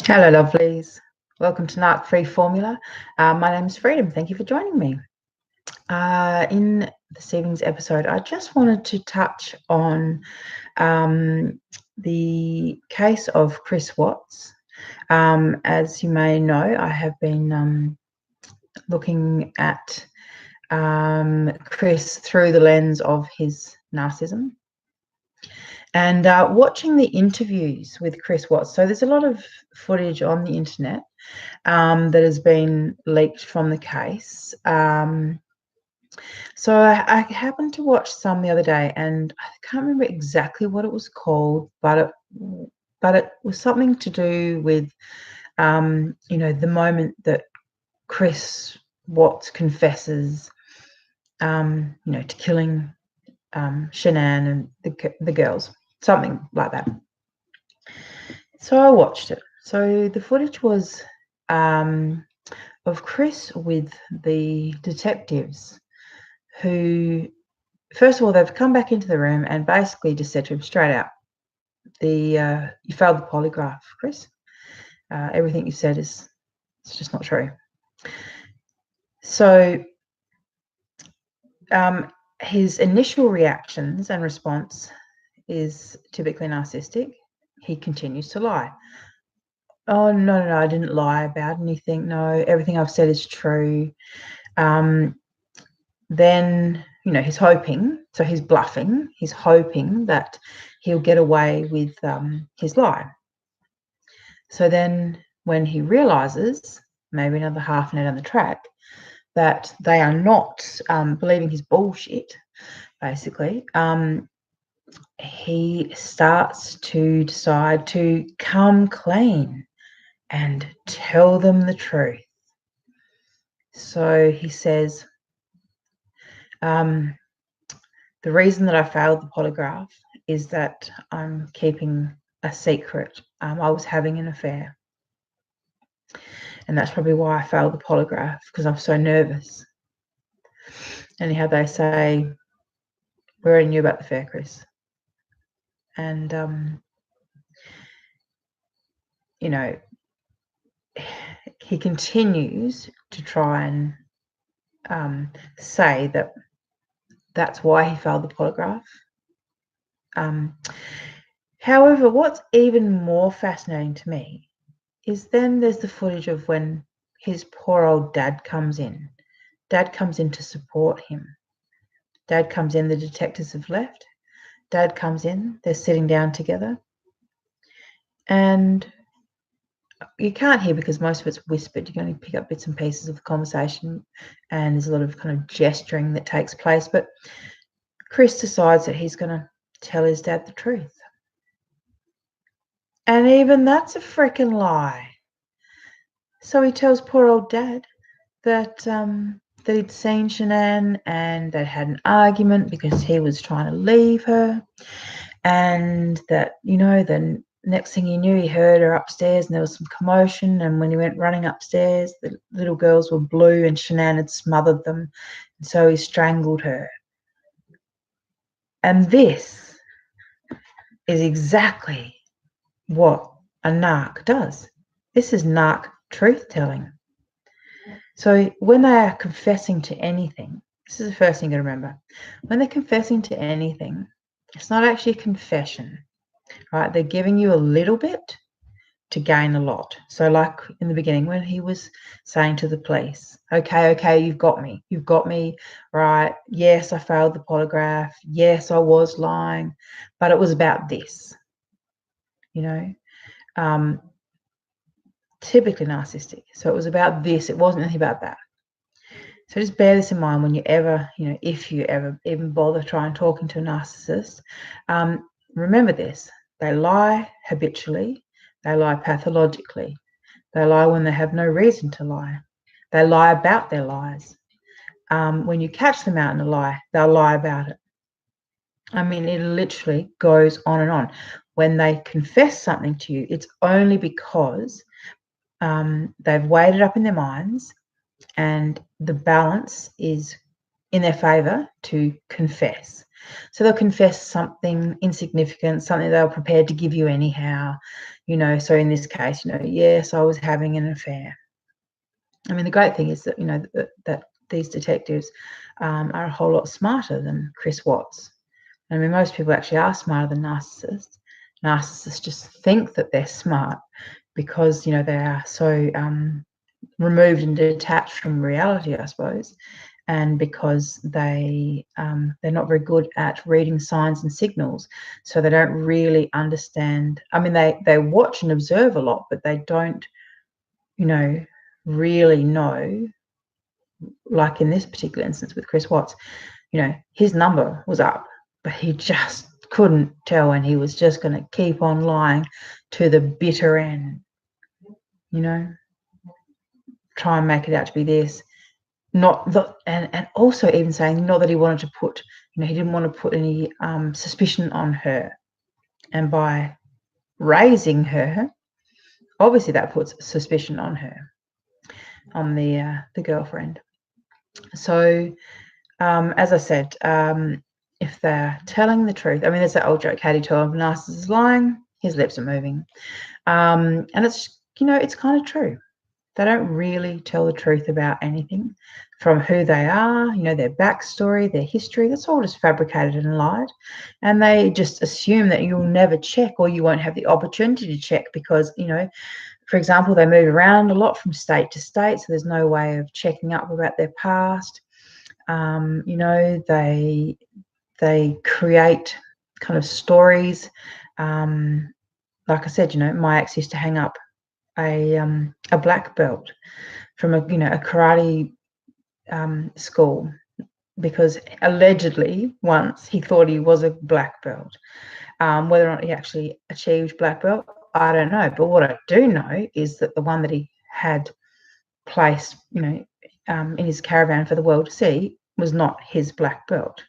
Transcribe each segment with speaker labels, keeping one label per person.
Speaker 1: Hello, lovelies. Welcome to Narc Free Formula. My name is Freedom. Thank you for joining me. In this evening's episode, I just wanted to touch on the case of Chris Watts. As you may know, I have been looking at Chris through the lens of his narcissism. And watching the interviews with Chris Watts. So there's a lot of footage on the internet that has been leaked from the case. So I happened to watch some the other day, and I can't remember exactly what it was called, but it was something to do with, the moment that Chris Watts confesses, to killing Shanann and the girls. Something like that. So I watched it. So the footage was of Chris with the detectives who, first of all, they've come back into the room and basically just said to him straight out, you failed the polygraph, Chris. Everything you said it's just not true. So his initial reactions and response is typically narcissistic. He continues to lie. Oh, no, I didn't lie about anything. No, everything I've said is true. Then, he's hoping, so he's bluffing. He's hoping that he'll get away with his lie. So then when he realizes, maybe another half an hour down the track, that they are not believing his bullshit, basically, he starts to decide to come clean and tell them the truth. So he says, the reason that I failed the polygraph is that I'm keeping a secret. I was having an affair. And that's probably why I failed the polygraph, because I'm so nervous. Anyhow, they say, we already knew about the affair, Chris. And, he continues to try and say that that's why he failed the polygraph. However, what's even more fascinating to me is then there's the footage of when his poor old dad comes in. Dad comes in to support him. Dad comes in, the detectives have left. Dad comes in, they're sitting down together. And you can't hear because most of it's whispered. You can only pick up bits and pieces of the conversation, and there's a lot of kind of gesturing that takes place. But Chris decides that he's going to tell his dad the truth. And even that's a freaking lie. So he tells poor old dad that that he'd seen Shanann and they'd had an argument because he was trying to leave her, and that, the next thing he knew, he heard her upstairs and there was some commotion, and when he went running upstairs, the little girls were blue and Shanann had smothered them, and so he strangled her. And this is exactly what a narc does. This is narc truth-telling. So when they are confessing to anything, this is the first thing you got to remember. When they're confessing to anything, it's not actually a confession, right? They're giving you a little bit to gain a lot. So like in the beginning when he was saying to the police, okay, you've got me, right? Yes, I failed the polygraph. Yes, I was lying, but it was about this, typically narcissistic. So it was about this. It wasn't anything about that. So just bear this in mind when you ever, if you ever even bother trying talking to a narcissist. Remember this: they lie habitually, they lie pathologically, they lie when they have no reason to lie, they lie about their lies. When you catch them out in a lie, they'll lie about it. I mean, it literally goes on and on. When they confess something to you, it's only because they've weighed it up in their minds and the balance is in their favor to confess. So they'll confess something insignificant, something they were prepared to give you anyhow. You know, so in this case, you know, yes, I was having an affair. I mean, the great thing is that, you know, that these detectives are a whole lot smarter than Chris Watts. I mean, most people actually are smarter than narcissists. Narcissists just think that they're smart because, you know, they are so removed and detached from reality, I suppose, and because they're not very good at reading signs and signals, so they don't really understand. I mean, they watch and observe a lot, but they don't, you know, really know. Like in this particular instance with Chris Watts, you know, his number was up, but he just couldn't tell, and he was just going to keep on lying to the bitter end, you know, try and make it out to be this, not the, and also even saying not that he wanted to put, you know, he didn't want to put any suspicion on her, and by raising her, obviously that puts suspicion on her, on the girlfriend. So as I said, if they're telling the truth, I mean, there's that old joke, how do you tell if a narcissist is lying? His lips are moving. And it's, you know, it's kind of true. They don't really tell the truth about anything, from who they are, you know, their backstory, their history. That's all just fabricated and lied. And they just assume that you'll never check, or you won't have the opportunity to check because, you know, for example, they move around a lot from state to state, so there's no way of checking up about their past. You know, they create kind of stories. Like I said, you know, my ex used to hang up a black belt from a, you know, a karate school, because allegedly once he thought he was a black belt. Whether or not he actually achieved black belt, I don't know. But what I do know is that the one that he had placed, you know, in his caravan for the world to see was not his black belt.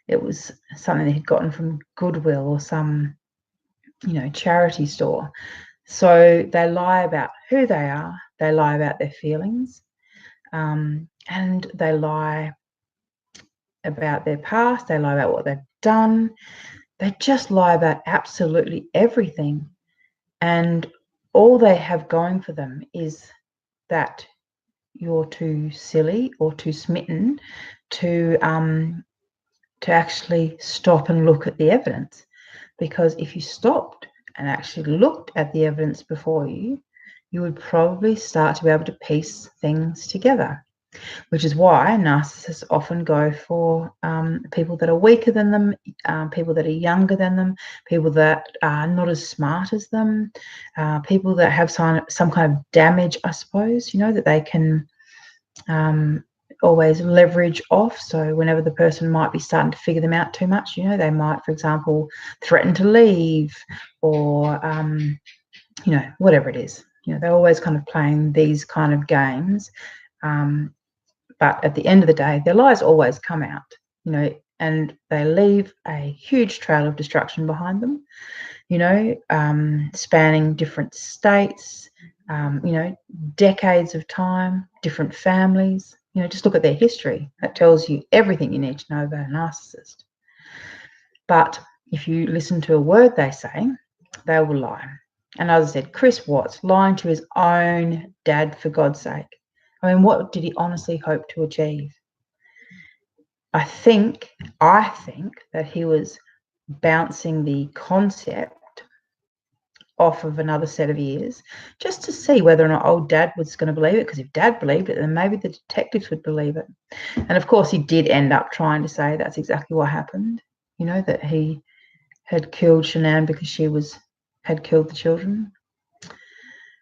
Speaker 1: It was something that he'd gotten from Goodwill or some, you know, charity store. So they lie about who they are, they lie about their feelings, and they lie about their past, they lie about what they've done. They just lie about absolutely everything. And all they have going for them is that you're too silly or too smitten to actually stop and look at the evidence. Because if you stopped and actually looked at the evidence before you, you would probably start to be able to piece things together, which is why narcissists often go for people that are weaker than them, people that are younger than them, people that are not as smart as them, people that have some kind of damage, I suppose, you know, that they can always leverage off. So whenever the person might be starting to figure them out too much, you know, they might, for example, threaten to leave, or you know, whatever it is. You know, they're always kind of playing these kind of games. But at the end of the day, their lies always come out, you know, and they leave a huge trail of destruction behind them, you know, spanning different states, you know, decades of time, different families. You know, just look at their history. That tells you everything you need to know about a narcissist. But if you listen to a word they say, they will lie. And as I said, Chris Watts lying to his own dad, for God's sake. I mean, what did he honestly hope to achieve? I think that he was bouncing the concept off of another set of ears, just to see whether or not old dad was going to believe it, because if dad believed it, then maybe the detectives would believe it. And of course he did end up trying to say that's exactly what happened, you know, that he had killed Shanann because she had killed the children.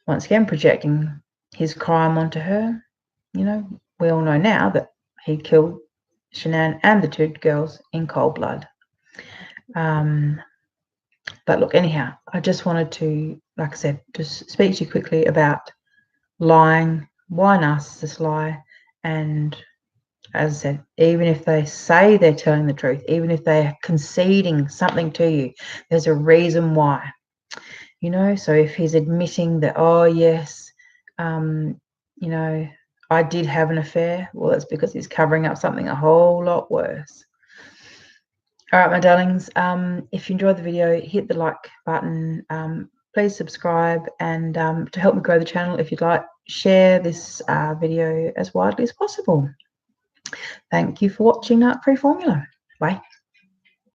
Speaker 1: Once again, projecting his crime onto her. You know, we all know now that he killed Shanann and the two girls in cold blood. But look, anyhow, I just wanted to, like I said, just speak to you quickly about lying, why narcissists lie, and as I said, even if they say they're telling the truth, even if they're conceding something to you, there's a reason why. You know, so if he's admitting that, oh yes, you know, I did have an affair, well, that's because he's covering up something a whole lot worse. All right, my darlings, if you enjoyed the video, hit the like button. Please subscribe, and to help me grow the channel, if you'd like, share this video as widely as possible. Thank you for watching Narc Free Formula. Bye.